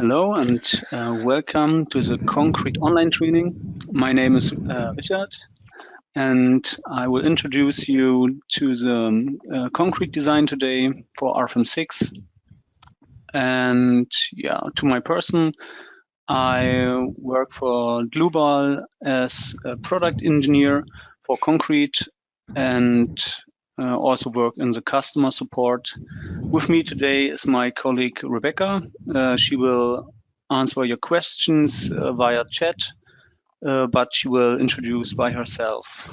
Hello and welcome to the concrete online training. My name is Richard and I will introduce you to the concrete design today for RFEM 6. And yeah, to my person, I work for Dlubal as a product engineer for concrete and also work in the customer support. With me today is my colleague Rebecca. She will answer your questions via chat, but she will introduce by herself.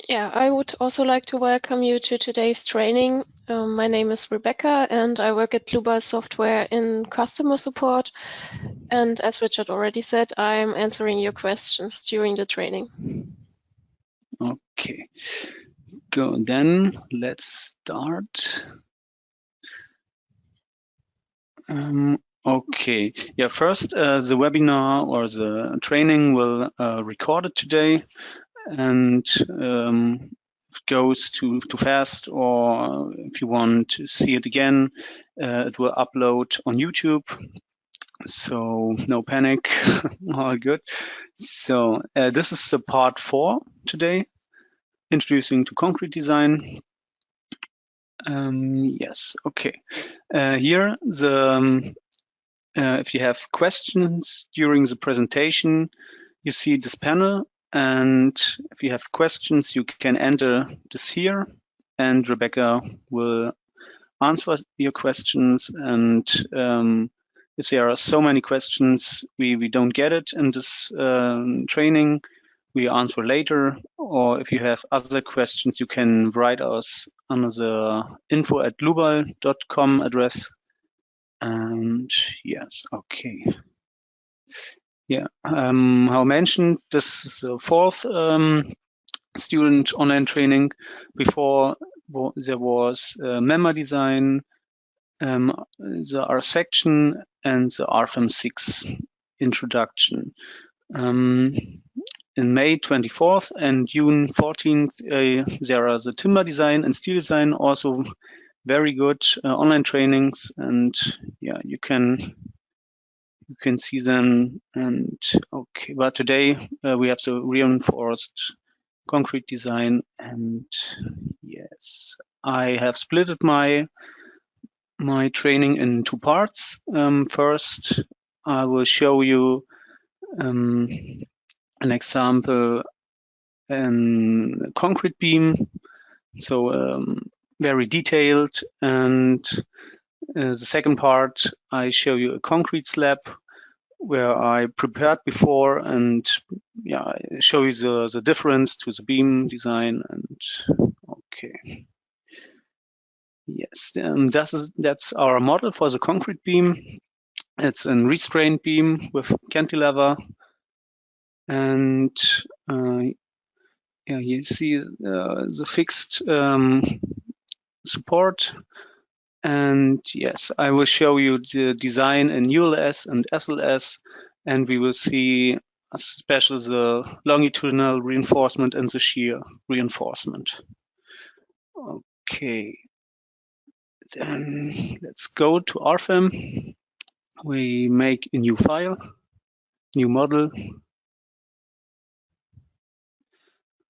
Yeah, I would also like to welcome you to today's training. My name is Rebecca and I work at Dlubal Software in customer support. And as Richard already said, I'm answering your questions during the training. Okay, go then. Let's start. Okay, yeah, first the webinar or the training will recorded today, and if it goes too fast or if you want to see it again, it will upload on YouTube. So no panic, all good. So this is the part 4 today, introducing to concrete design. Yes, okay. Here if you have questions during the presentation, you see this panel, and if you have questions, you can enter this here, and Rebecca will answer your questions. And if there are so many questions, we don't get it in this training, we answer later. Or if you have other questions, you can write us under the info@dlubal.com address. And yes, okay. Yeah, how mentioned, this is the 4th student online training. Before there was member design, the R section, and the RFEM 6 introduction. In May 24th and June 14th, there are the timber design and steel design, also very good online trainings, and yeah, you can see them. And okay, but today we have the reinforced concrete design. And yes, I have split my training in 2 parts. First, I will show you an example in concrete beam, so very detailed. And the second part, I show you a concrete slab where I prepared before, and yeah, I show you the difference to the beam design. And okay, yes, that's our model for the concrete beam. It's a restrained beam with cantilever, and yeah, you see the fixed support. And yes, I will show you the design in ULS and SLS, and we will see especially the longitudinal reinforcement and the shear reinforcement. Okay, then let's go to RFEM. We make a new file, new model.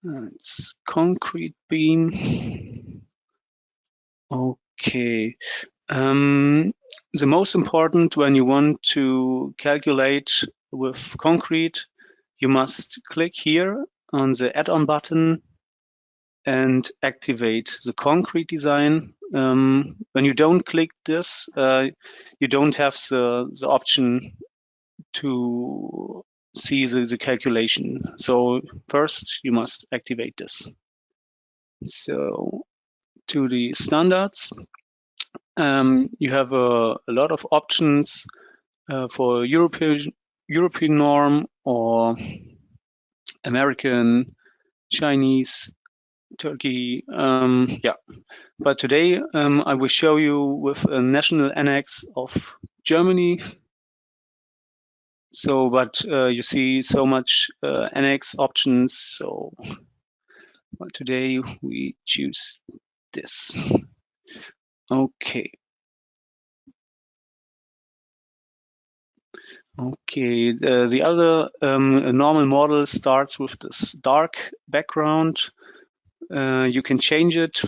It's concrete beam. Okay. The most important when you want to calculate with concrete, you must click here on the add-on button and activate the concrete design. When you don't click this, you don't have the option to see the calculation. So first you must activate this. So to the standards, you have a lot of options for European norm or American, Chinese, Turkey. Yeah, but today I will show you with a national annex of Germany. So, but you see so much annex options. So, but today we choose this. Okay. Okay, the other normal model starts with this dark background. You can change it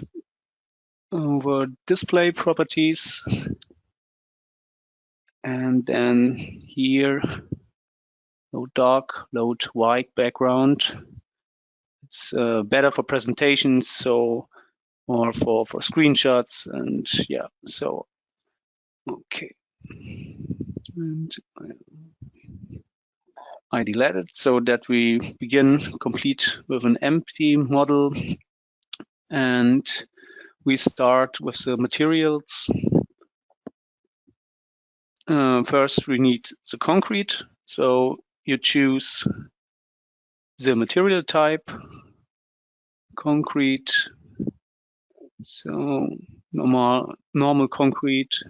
over display properties. And then here, load dark, load white background. It's better for presentations, so or for screenshots, and yeah. So okay, and I delete it so that we begin complete with an empty model, and we start with the materials. First, we need the concrete, so you choose the material type, concrete, so normal concrete,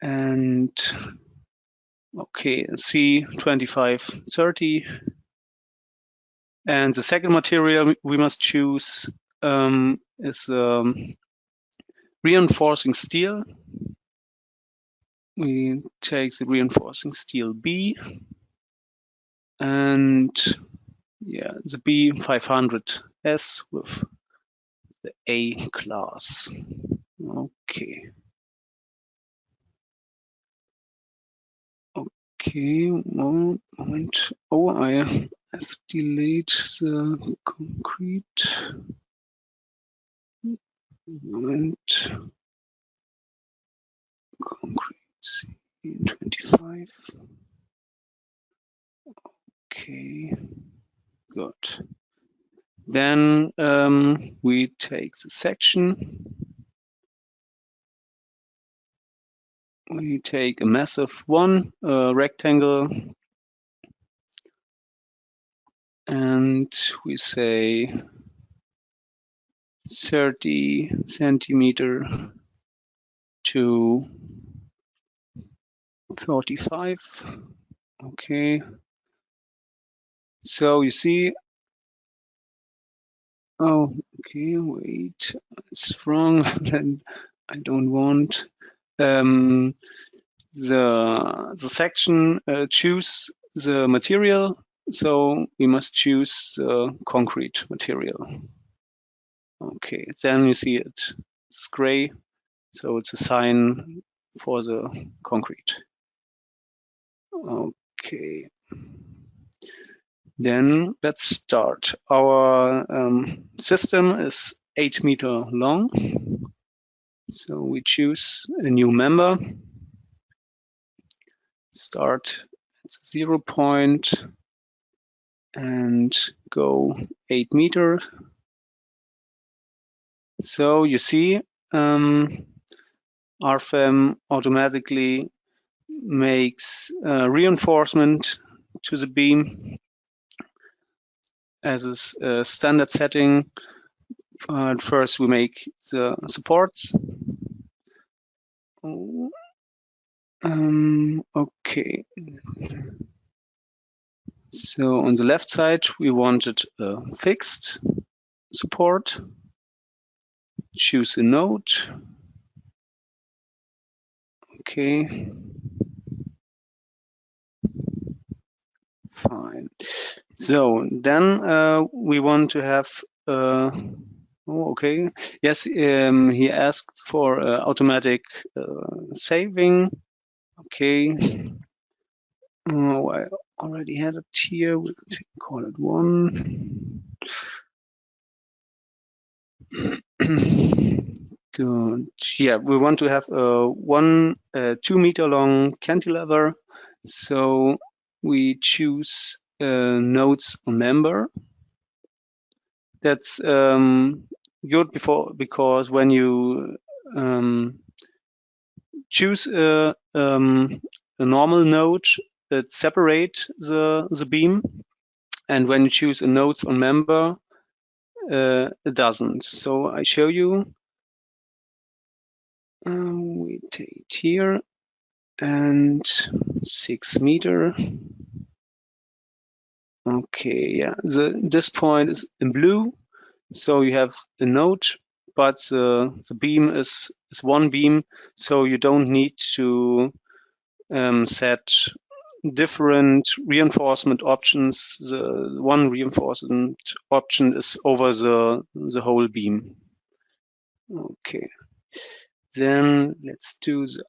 and okay, C2530. And the second material we must choose is reinforcing steel. We take the reinforcing steel B, and yeah, the B500S with the A class. Okay. Okay, moment. Oh, I have delayed the concrete. Moment. Concrete C25. Okay, good. Then we take the section. We take a massive one, rectangle, and we say 30 centimeter to 45. Okay. So you see, oh, okay, wait, it's wrong. Then I don't want the section choose the material, so we must choose the concrete material. Okay, then you see it's gray, so it's a sign for the concrete. Okay. Then let's start. Our system is 8 meters long. So we choose a new member. Start at the 0 point and go 8 meters. So you see, RFEM automatically makes reinforcement to the beam as a standard setting. First, we make the supports. Okay. So on the left side, we wanted a fixed support. Choose a node. Okay. Fine. So then we want to have. Oh, okay. Yes, he asked for automatic saving. Okay. Oh, I already had it here. We'll call it 1. Good. Yeah, we want to have a 2 meter long cantilever. So we choose nodes on member. That's good because when you choose a normal node, it separates the beam, and when you choose a nodes on member, it doesn't. So I show you. We take it here and 6 meter. Okay, yeah, this point is in blue, so you have a node, but the beam is one beam, so you don't need to set different reinforcement options. The one reinforcement option is over the whole beam. Okay, then let's do the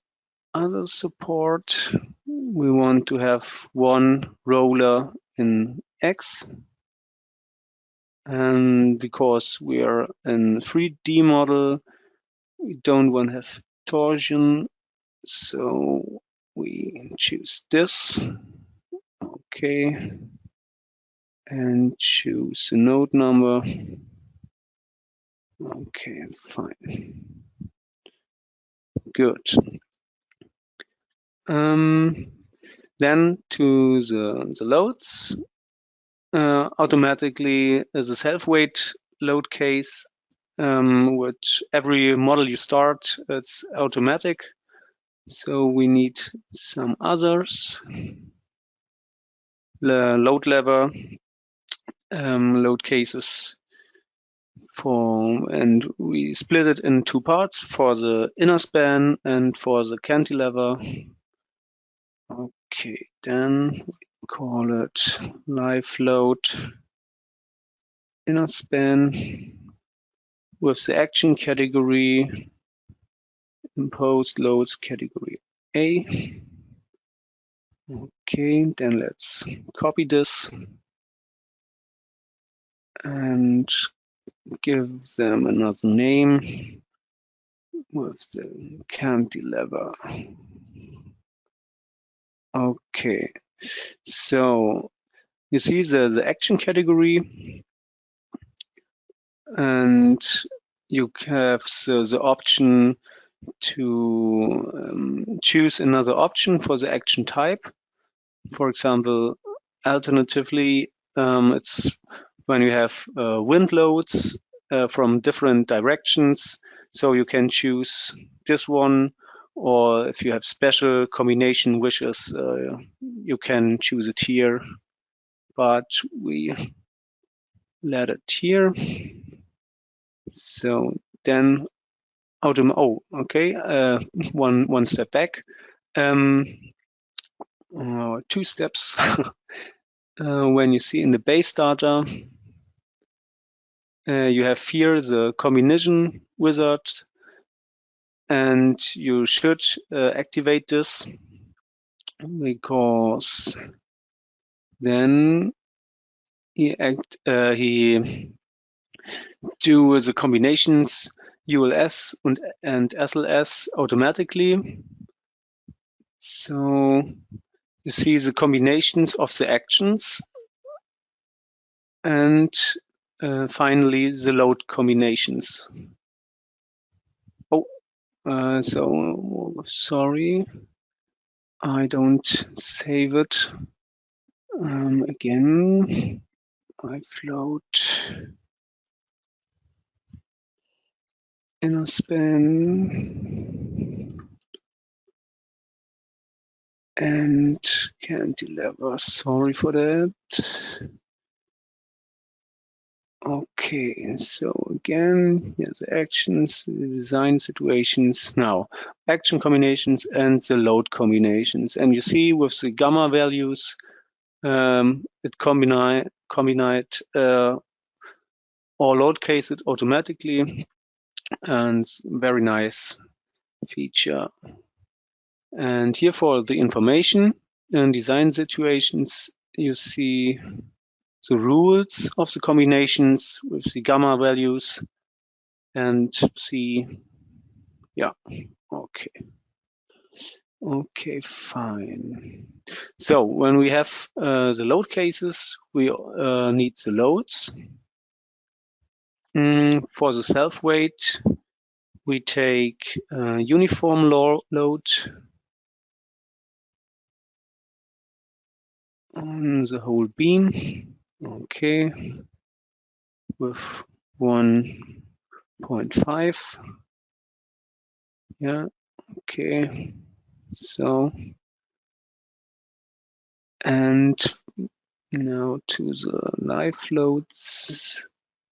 other support. We want to have one roller in X, and because we are in 3D model, we don't want to have torsion, so we choose this. Okay, and choose the node number. Okay, fine. Good. Then to the loads. Automatically as a self-weight load case, which every model you start, it's automatic. So we need some others. The load lever, load cases and we split it in two parts for the inner span and for the cantilever. Okay, then we call it live load inner span with the action category, imposed loads category A. Okay, then let's copy this and give them another name with the cantilever. Okay, so you see the action category, and you have the option to choose another option for the action type. For example, alternatively, it's when you have wind loads from different directions, so you can choose this one, or if you have special combination wishes, you can choose it here, but we let it here. So then okay, one step back, 2 steps. When you see in the base data, you have here the combination wizard, and you should activate this, because then he do the combinations ULS and SLS automatically. So you see the combinations of the actions, and finally the load combinations. So sorry, I don't save it. Again, I float inner span and cantilever. Sorry for that. Okay, so again, here's the actions, the design situations. Now, action combinations and the load combinations. And you see with the gamma values, it combined or load case it automatically, and very nice feature. And here for the information and design situations, you see the rules of the combinations with the gamma values, and see, yeah, okay, fine. So when we have the load cases, we need the loads. For the self-weight, we take uniform load on the whole beam. Okay, with 1.5. Yeah, okay. So, and now to the live loads.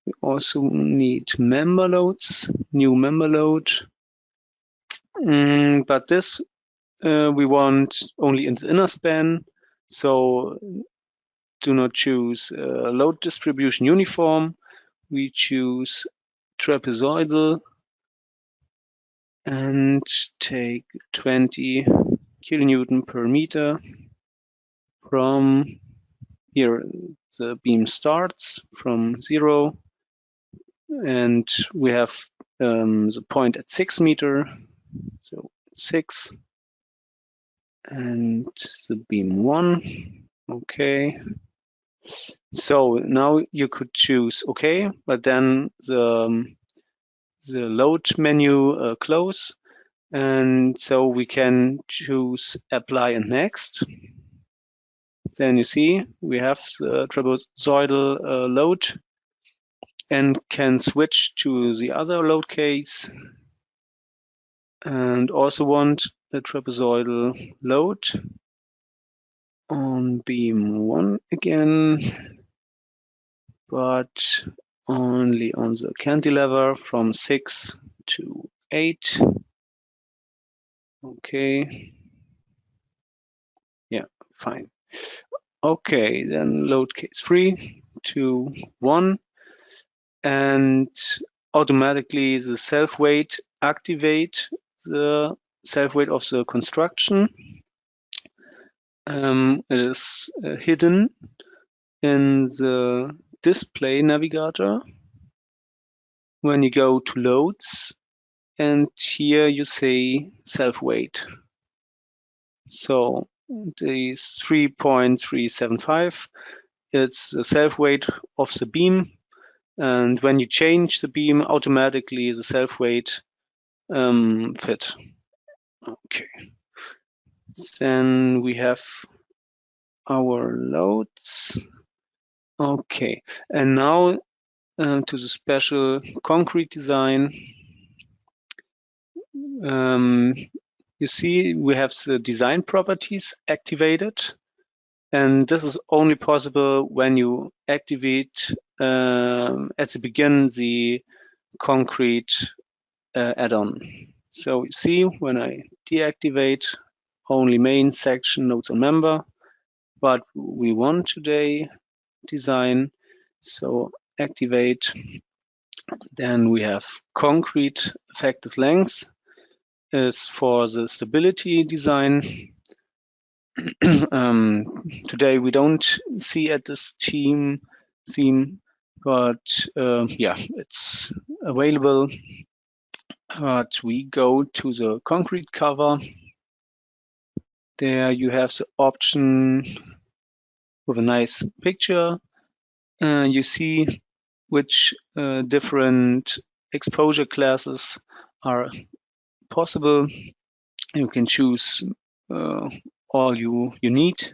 We also need member loads, new member load. But this we want only in the inner span. So do not choose load distribution uniform. We choose trapezoidal and take 20 kilonewton per meter. From here, the beam starts from 0, and we have the point at 6 meters, so 6, and the beam 1. Okay. So now you could choose OK, but then the load menu close, and so we can choose apply and next. Then you see we have the trapezoidal load and can switch to the other load case, and also want the trapezoidal load on beam 1 again, but only on the cantilever from 6 to 8. Okay. Yeah, fine. Okay, then load case 3, 2, 1, and automatically the self-weight activate the self-weight of the construction. It is hidden in the display navigator when you go to loads, and here you say self-weight. So these 3.375, it's the self-weight of the beam, and when you change the beam, automatically the self-weight fit. Okay. Then we have our loads. Okay, and now to the special concrete design. You see we have the design properties activated, and this is only possible when you activate at the beginning the concrete add-on. So you see when I deactivate, only main section, notes on member, but we want today design, so activate. Then we have concrete effective length is for the stability design. Today we don't see at this theme, but yeah, it's available. But we go to the concrete cover. There you have the option with a nice picture. You see which different exposure classes are possible. You can choose all you need.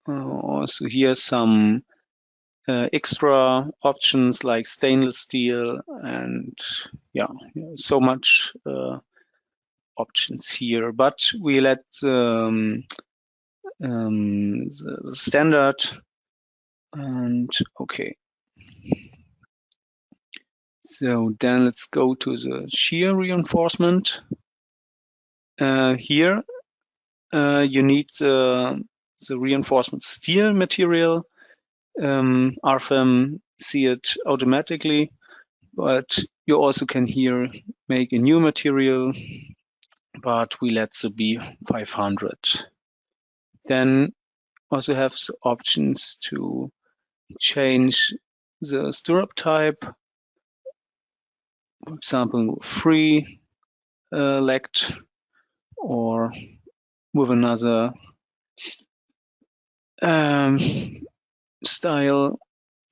Also here some extra options like stainless steel, and yeah, so much options here, but we let the standard, and okay. So then let's go to the shear reinforcement. Here you need the reinforcement steel material. RFEM see it automatically, but you also can here make a new material, but we let the be 500. Then also have the options to change the stirrup type, for example, free legged or with another style.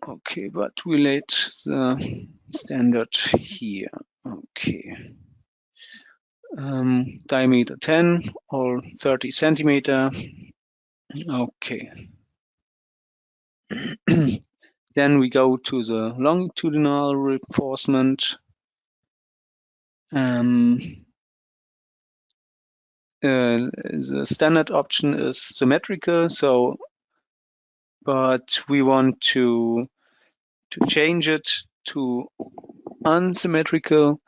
Okay, but we let the standard here. Okay. Diameter 10 or 30 centimeter. Okay. Then we go to the longitudinal reinforcement. The standard option is symmetrical, so but we want to change it to unsymmetrical.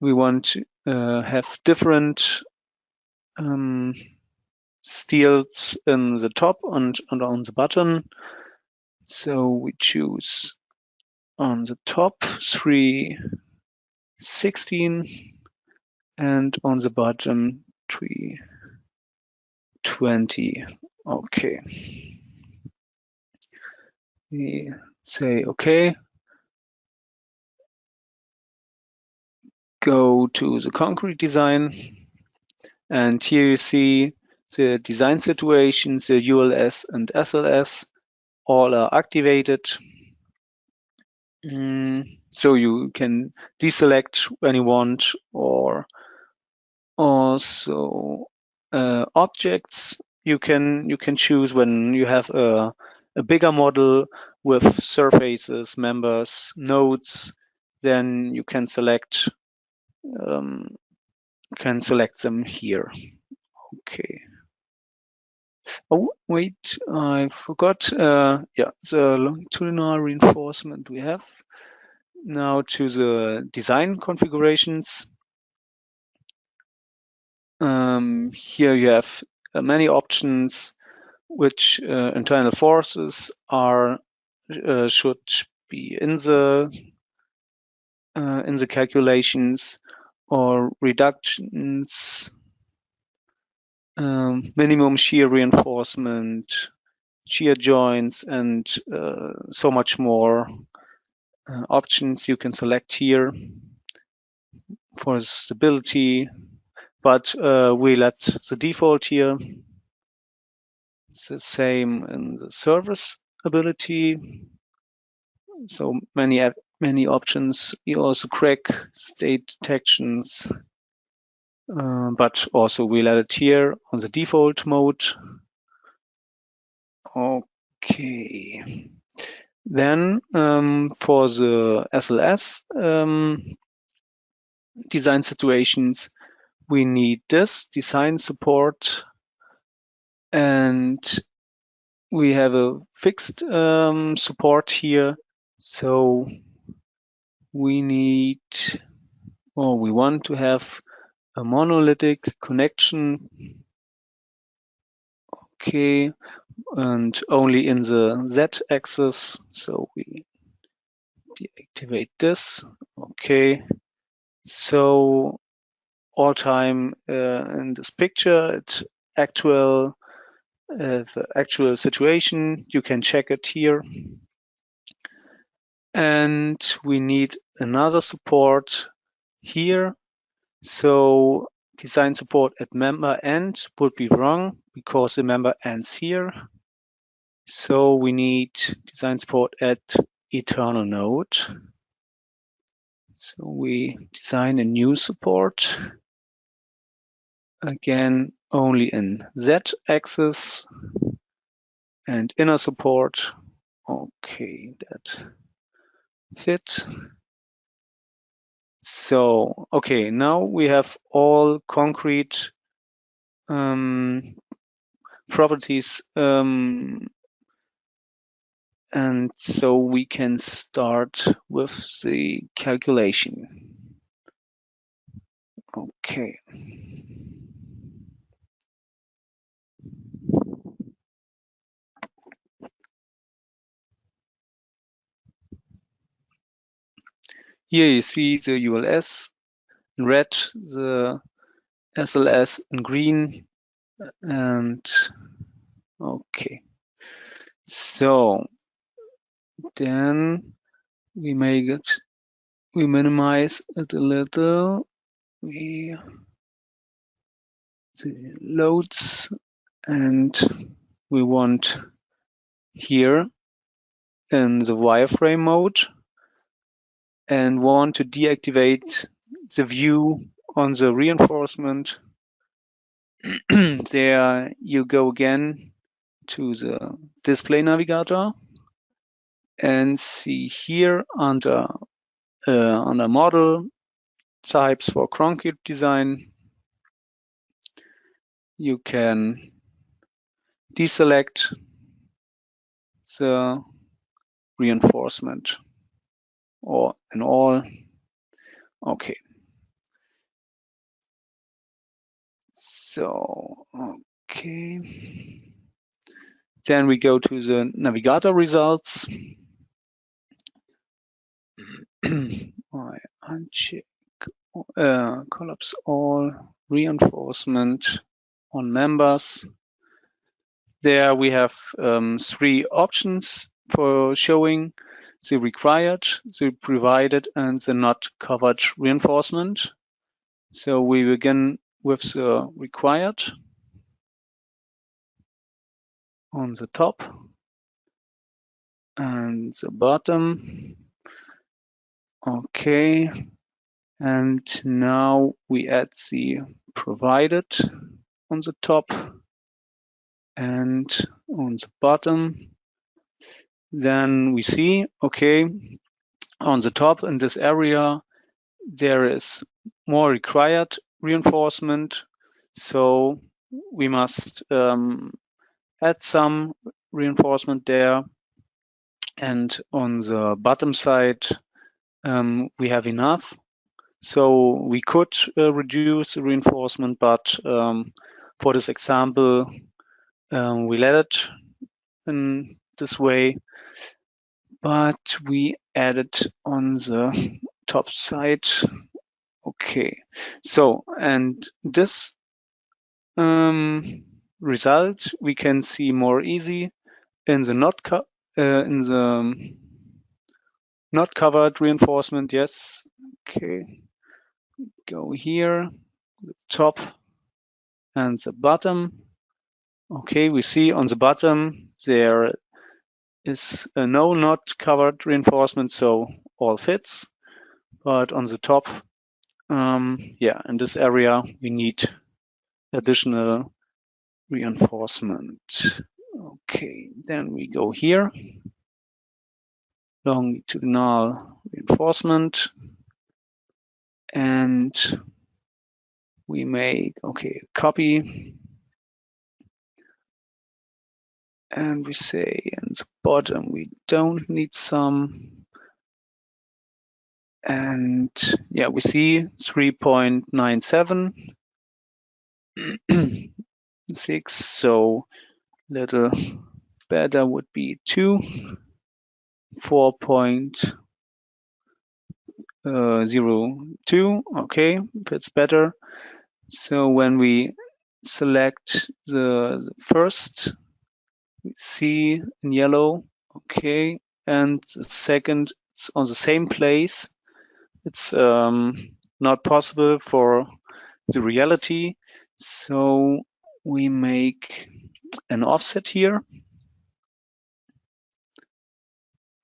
We want to have different steels in the top and on the bottom. So we choose on the top 316 and on the bottom 320. Okay. We say okay. Go to the concrete design, and here you see the design situations, the ULS and SLS, all are activated. So you can deselect when you want, or also objects you can choose when you have a bigger model with surfaces, members, nodes. Then you can select them here. Okay. Oh wait, I forgot. Yeah, the longitudinal reinforcement we have. Now to the design configurations. Here you have many options which internal forces are should be in the calculations, or reductions, minimum shear reinforcement, shear joints, and so much more options you can select here for stability. But we let the default here. It's the same in the service ability. So many options. You also crack state detections, but also we let it here on the default mode. Okay. Then for the SLS design situations, we need this design support, and we have a fixed support here. So we need, or we want to have a monolithic connection. Okay, and only in the Z-axis. So we deactivate this. Okay, so all time in this picture, it's actual situation. You can check it here. And we need another support here. So design support at member end would be wrong because the member ends here. So we need design support at eternal node. So we design a new support. Again, only in Z-axis and inner support. Okay, that fit. So, okay, now we have all concrete properties, and so we can start with the calculation. Okay. Here you see the ULS in red, the SLS in green, and okay. So then we minimize it a little. The loads, and we want here in the wireframe mode, and want to deactivate the view on the reinforcement. There you go again to the display navigator and see here under model types for concrete design, you can deselect the reinforcement or in all. Okay. So, Okay. Then we go to the navigator results. I uncheck collapse all, reinforcement on members. There we have 3 options for showing: the required, the provided, and the not covered reinforcement. So we begin with the required on the top and the bottom. Okay, and now we add the provided on the top and on the bottom. Then we see, okay, on the top in this area there is more required reinforcement, so we must add some reinforcement there. And on the bottom side we have enough, so we could reduce the reinforcement, but for this example we let it in this way, but we add it on the top side. Okay, so and this result we can see more easy in the not covered reinforcement. Yes, okay, go here, the top and the bottom. Okay, we see on the bottom there is no not covered reinforcement, so all fits. But on the top, yeah, in this area we need additional reinforcement. Okay, then we go here, longitudinal reinforcement, and we make, okay, a copy, and we say in the bottom we don't need some, and yeah, we see 3.97 6, so little better would be 2, 4.02. Okay, that's better. So when we select the first, we see in yellow, okay, and the second, it's on the same place. It's not possible for the reality, so we make an offset here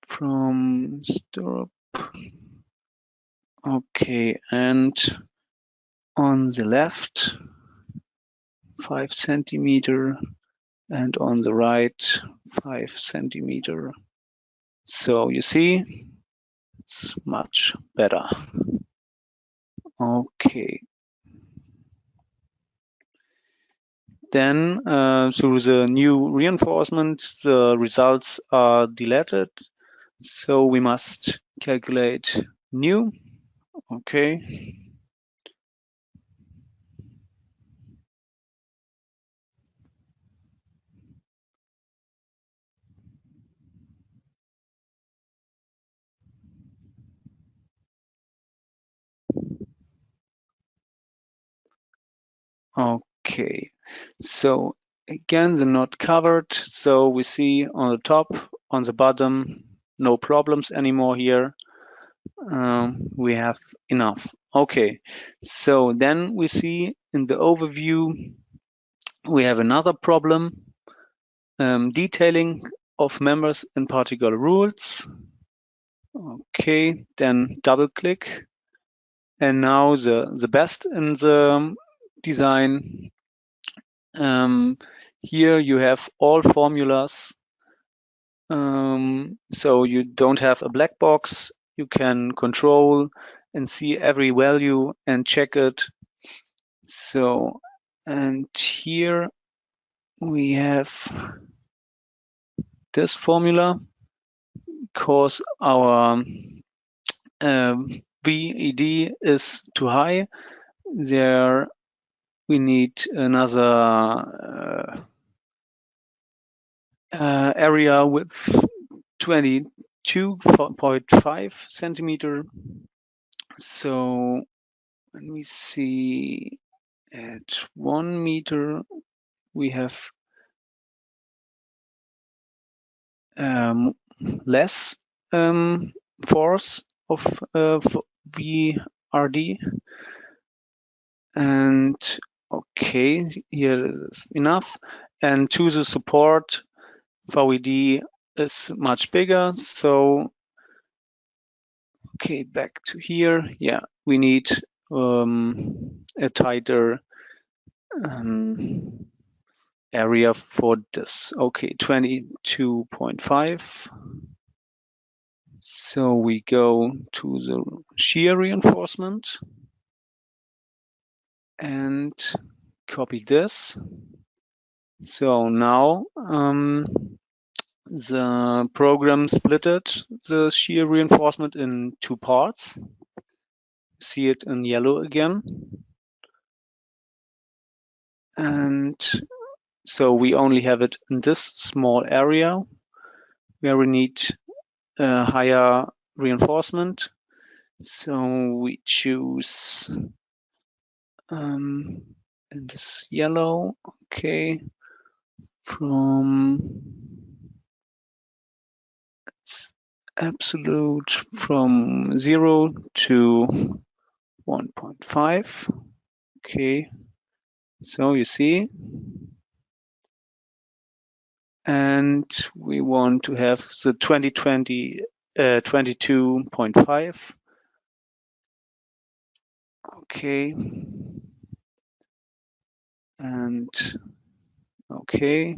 from stirrup. Okay, and on the left 5 centimeter, and on the right 5 centimeter. So you see, it's much better. Okay. Then through the new reinforcement, the results are deleted. So we must calculate new. Okay. Okay, so again, the not covered. So we see on the top, on the bottom, no problems anymore here. We have enough. Okay, so then we see in the overview, we have another problem, detailing of members in particular rules. Okay, then double click. And now the best in the design. Here you have all formulas. So you don't have a black box. You can control and see every value and check it. So, and here we have this formula, because our VED is too high. There we need another area with 22.5 centimeter. So when we see at 1 meter, we have less force of VRD. And okay, here is enough. And to the support, VED is much bigger. So, okay, back to here. Yeah, we need a tighter area for this. Okay, 22.5. So we go to the shear reinforcement and copy this. So now the program splitted the shear reinforcement in 2 parts. See it in yellow again. And so we only have it in this small area where we need higher reinforcement. So we choose in this yellow, okay, from it's absolute from 0 to 1.5. Okay, so you see, and we want to have the 22.5. Okay, and okay,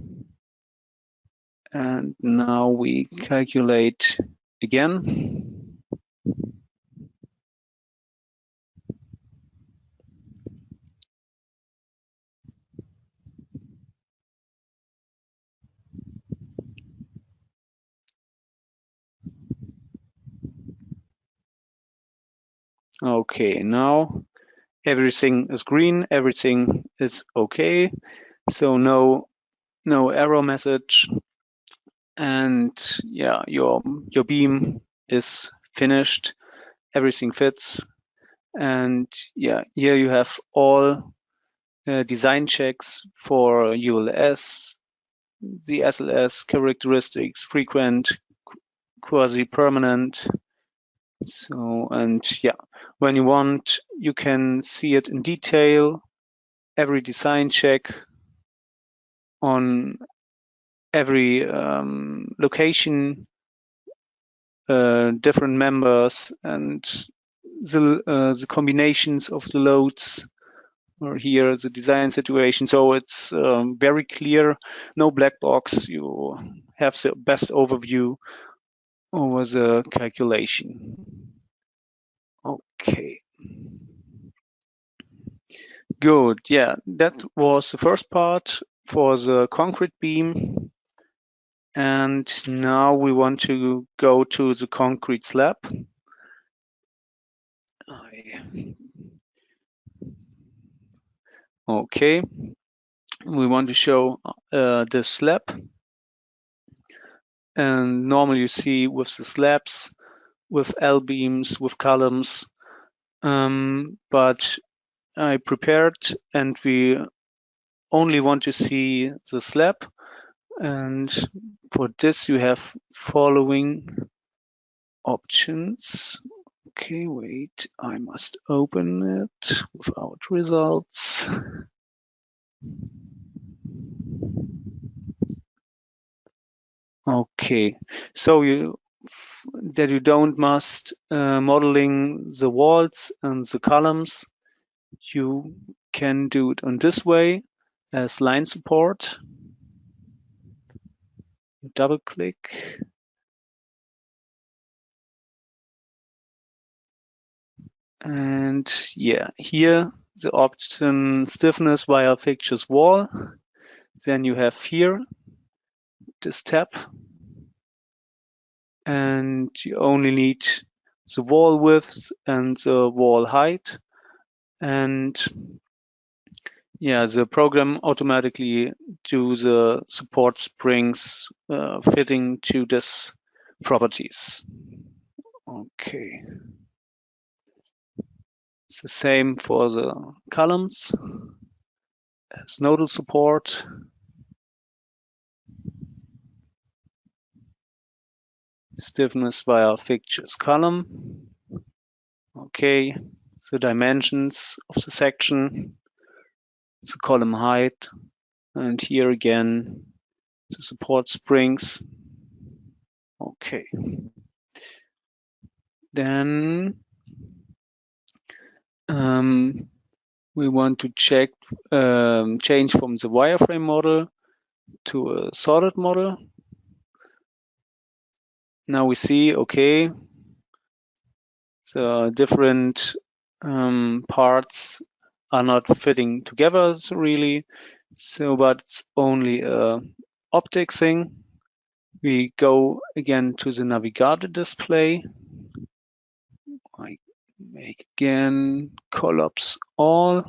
and now we calculate again. Okay, now everything is green, everything is okay. So no error message. And yeah, your beam is finished. Everything fits. And yeah, here you have all design checks for ULS, the SLS characteristics, frequent, quasi-permanent. So, and yeah, when you want, you can see it in detail, every design check on every location, different members, and the combinations of the loads, or here the design situation. So it's very clear, no black box. You have the best overview over the calculation. Okay. Good. Yeah, that was the first part for the concrete beam. And now we want to go to the concrete slab. Okay. We want to show the slab. And normally you see with the slabs, with L beams, with columns. But I prepared, and we only want to see the slab. And for this, you have following options. Okay, wait, I must open it without results. Okay, so you don't must modeling the walls and the columns. You can do it on this way as line support. Double click. And yeah, here the option stiffness via fixtures wall. Then you have here this tab, and you only need the wall width and the wall height. And yeah, the program automatically do the support springs fitting to this properties. Okay. It's the same for the columns as nodal support. Stiffness via fixtures column. Okay. The dimensions of the section, the column height, and here again the support springs. Okay. Then we want to change from the wireframe model to a solid model. Now we see, okay, the different parts are not fitting together really. So, but it's only a optic thing. We go again to the navigator display. I make again collapse all.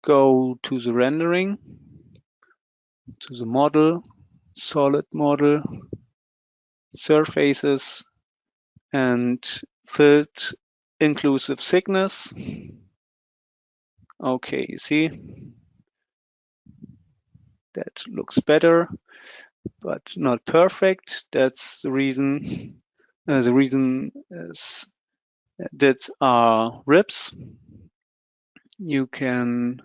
Go to the rendering, to the model, solid model, surfaces, and filled inclusive thickness. Okay, you see, that looks better, but not perfect. That's the reason. The reason is that are ribs. You can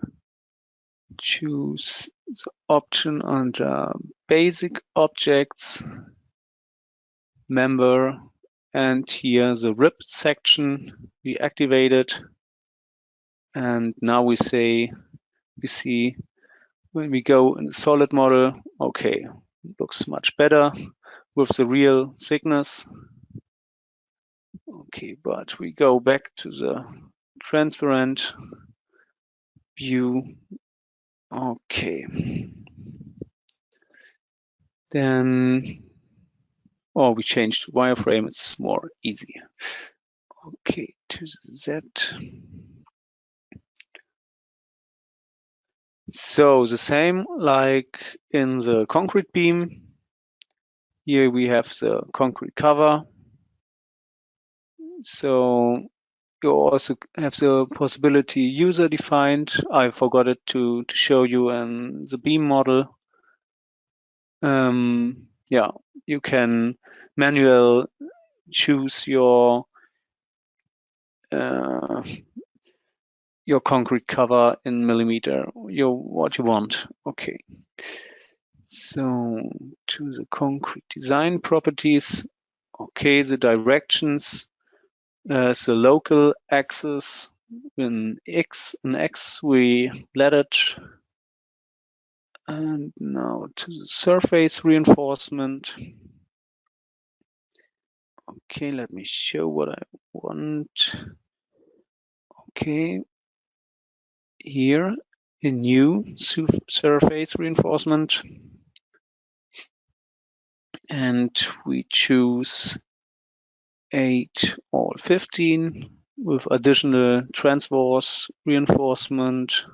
choose the option under basic objects, member, and here the rib section we activated. And now we see when we go in the solid model, okay, looks much better with the real thickness. Okay, but we go back to the transparent view. Okay. Then, we changed wireframe, it's more easy. Okay, to the Z. So the same like in the concrete beam. Here we have the concrete cover. So you also have the possibility user defined. I forgot it to show you in the beam model. Yeah, you can manually choose your concrete cover in millimeter, what you want. Okay. So to the concrete design properties. Okay, the directions. The local axis in X we let it. And now to the surface reinforcement. Okay, let me show what I want. Okay, here a new surface reinforcement. And we choose 8 all 15 with additional transverse reinforcement.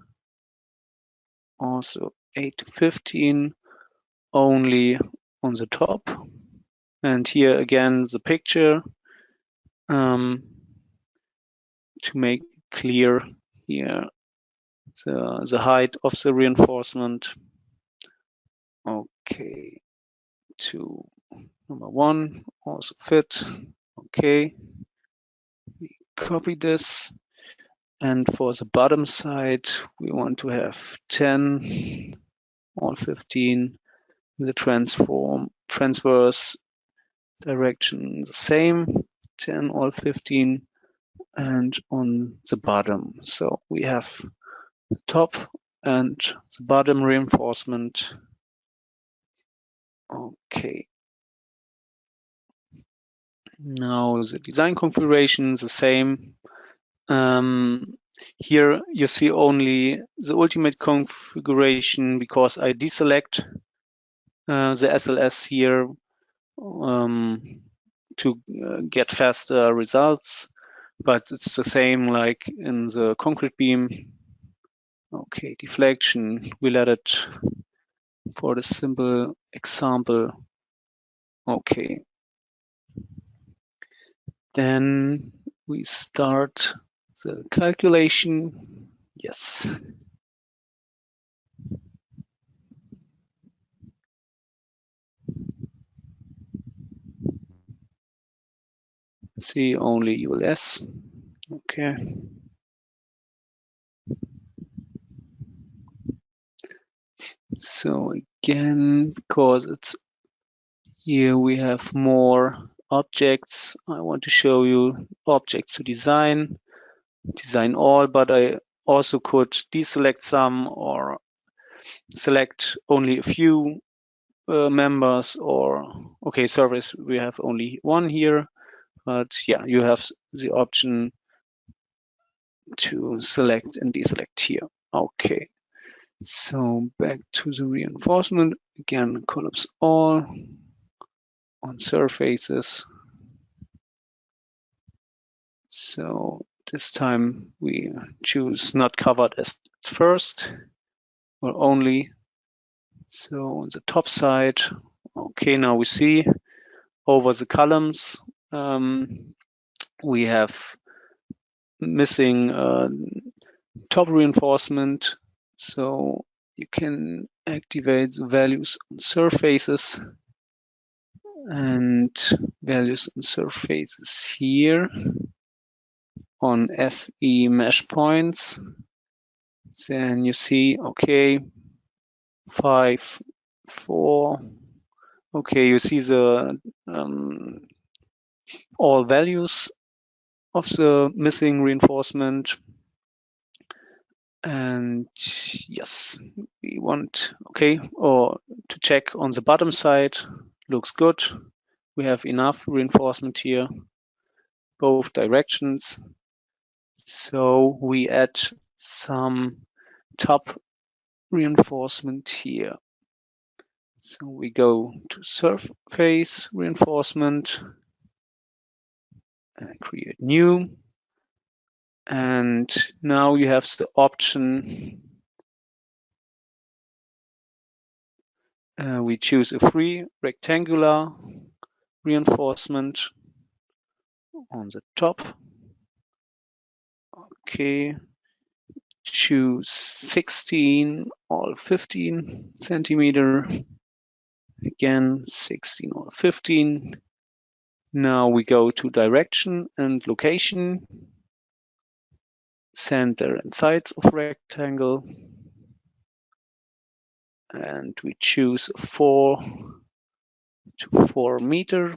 Also 8 to 15 only on the top. And here again the picture to make clear here the height of the reinforcement. Okay, to number 1 also fit. Okay, we copy this, and for the bottom side we want to have 10 all 15. The transverse direction the same, 10 all 15, and on the bottom. So we have the top and the bottom reinforcement. Okay. Now the design configuration is the same. Here you see only the ultimate configuration because I deselect the SLS here to get faster results, but it's the same like in the concrete beam. Okay, deflection, we let it for the simple example. Okay. Then we start the calculation. Yes. See only ULS. Okay. So again, because it's here we have more objects, I want to show you objects to design all, but I also could deselect some or select only a few members, or okay, service, we have only one here, but yeah, you have the option to select and deselect here. Okay, so back to the reinforcement again, collapse all on surfaces. So this time we choose not covered as first or only. So on the top side, okay, now we see over the columns we have missing top reinforcement. So you can activate the values on surfaces and values on surfaces here on FE mesh points. Then you see, okay, 5, 4. Okay, you see the all values of the missing reinforcement. And yes, we want, okay, or to check on the bottom side, looks good. We have enough reinforcement here, both directions. So we add some top reinforcement here. So we go to surface reinforcement and create new. And now you have the option. We choose a free rectangular reinforcement on the top. Okay, choose 16 or 15 centimeter. Again, 16 or 15. Now we go to direction and location, center and sides of rectangle, and we choose a 4 to 4 meter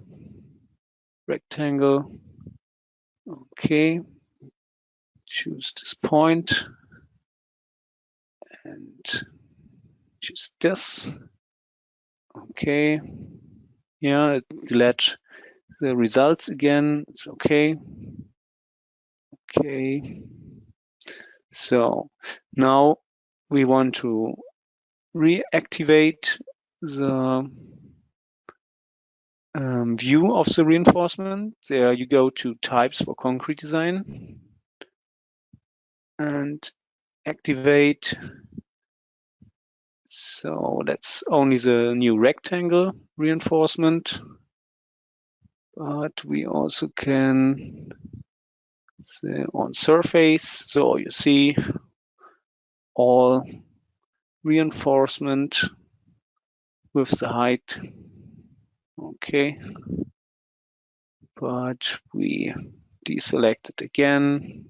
rectangle. Okay, choose this point and choose this. Okay, yeah, it delete the results again. It's okay. Okay, so now we want to reactivate the view of the reinforcement. There you go to types for concrete design and activate. So that's only the new rectangle reinforcement, but we also can say on surface. So you see all reinforcement with the height. Okay, but we deselect it again,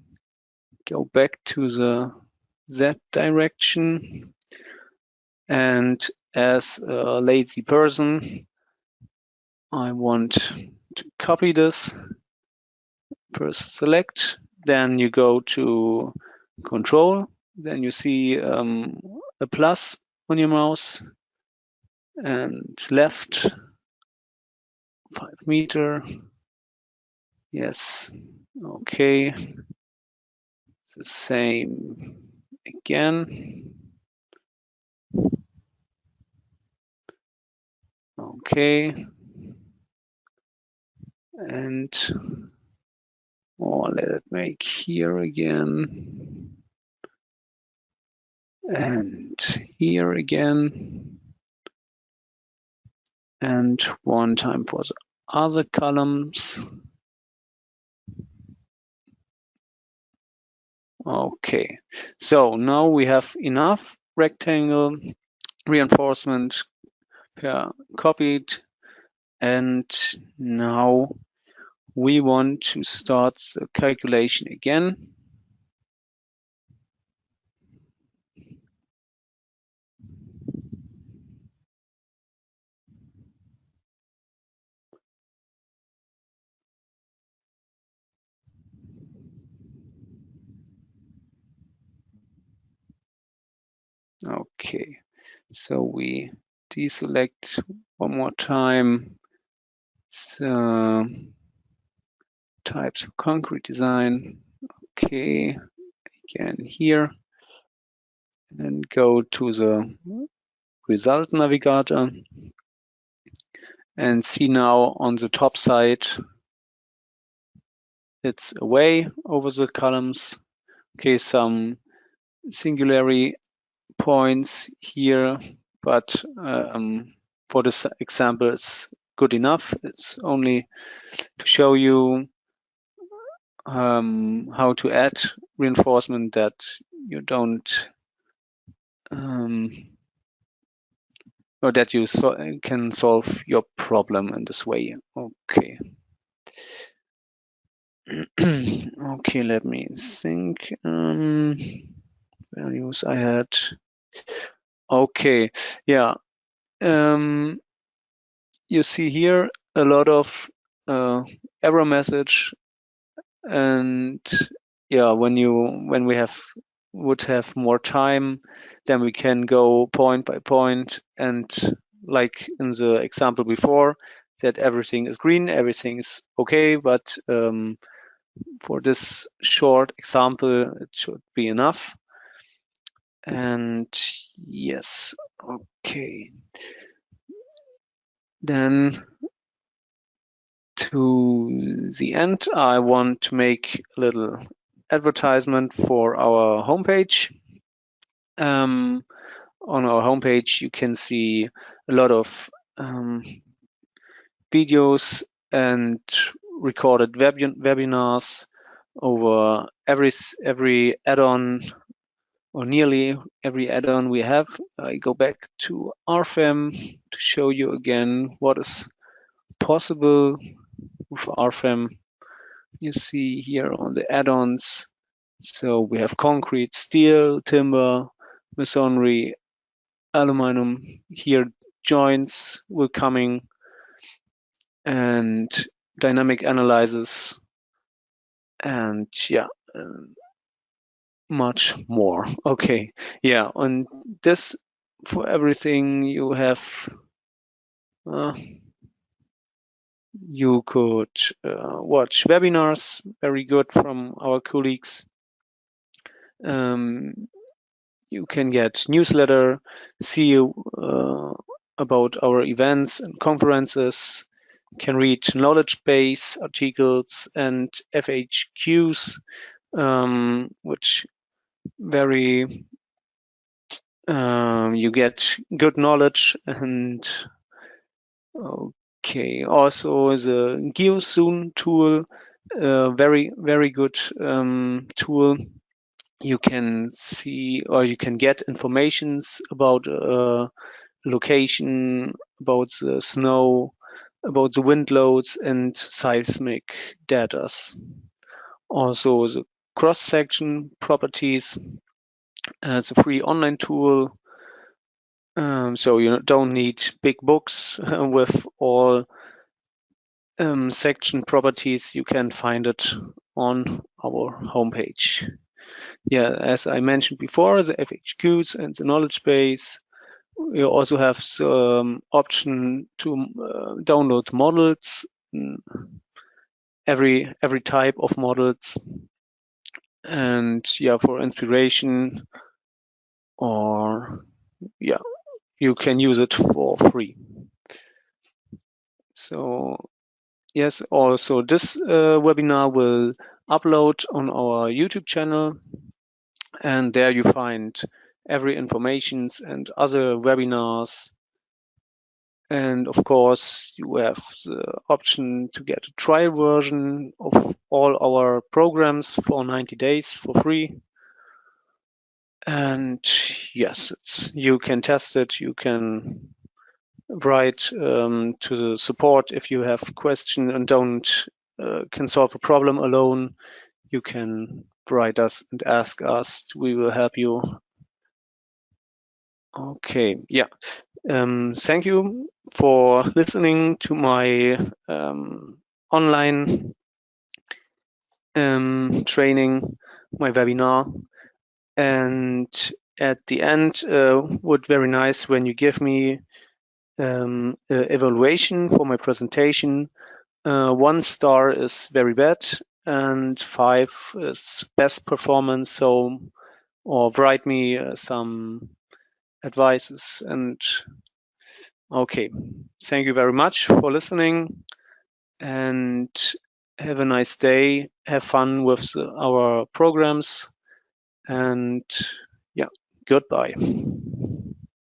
go back to the Z direction, and as a lazy person, I want to copy this. First select, then you go to control, then you see a plus on your mouse, and left 5 meter. Yes, okay. The same again. Okay. And let it make here again. and here again, and one time for the other columns. Okay, so now we have enough rectangle reinforcement copied, and now we want to start the calculation again. Okay, so we deselect one more time the types of concrete design. Okay, again here, and go to the result navigator and see now on the top side it's away over the columns. Okay, some singularity points here, but for this example it's good enough. It's only to show you how to add reinforcement that you don't or that you can solve your problem in this way. Okay. Okay, let me think. Values I had. Okay, yeah. You see here a lot of error message, and yeah, when we would have more time, then we can go point by point, and like in the example before, that everything is green, everything is okay, but for this short example, it should be enough. And yes, okay. Then to the end, I want to make a little advertisement for our homepage. On our homepage, you can see a lot of videos and recorded webinars over every add-on, or nearly every add-on we have. I go back to RFEM to show you again what is possible with RFEM. You see here on the add-ons, so we have concrete, steel, timber, masonry, aluminum. Here joints will coming, and dynamic analysis, and yeah, much more. Okay, yeah, on this, for everything you have, you could watch webinars, very good, from our colleagues. You can get newsletter, see about our events and conferences, can read knowledge base articles and FAQs, which very you get good knowledge. And okay, also the GeoZoom tool, very good tool. You can see, or you can get informations about location, about the snow, about the wind loads and seismic data. Also the cross-section properties. It's a free online tool, so you don't need big books with all section properties. You can find it on our homepage. Yeah, as I mentioned before, the FAQs and the knowledge base. You also have the option to download models, every type of models, and yeah, for inspiration, or yeah, you can use it for free. So yes, also this webinar will upload on our YouTube channel, and there you find every informations and other webinars. And of course, you have the option to get a trial version of all our programs for 90 days for free. And yes, you can test it. You can write to the support if you have a question and can solve a problem alone. You can write us and ask us. We will help you. Okay, yeah. Thank you for listening to my online training, my webinar. And at the end, would very nice when you give me evaluation for my presentation. 1 star is very bad and 5 is best performance. So, or write me some advices. And okay, thank you very much for listening and have a nice day. Have fun with our programs and yeah, goodbye.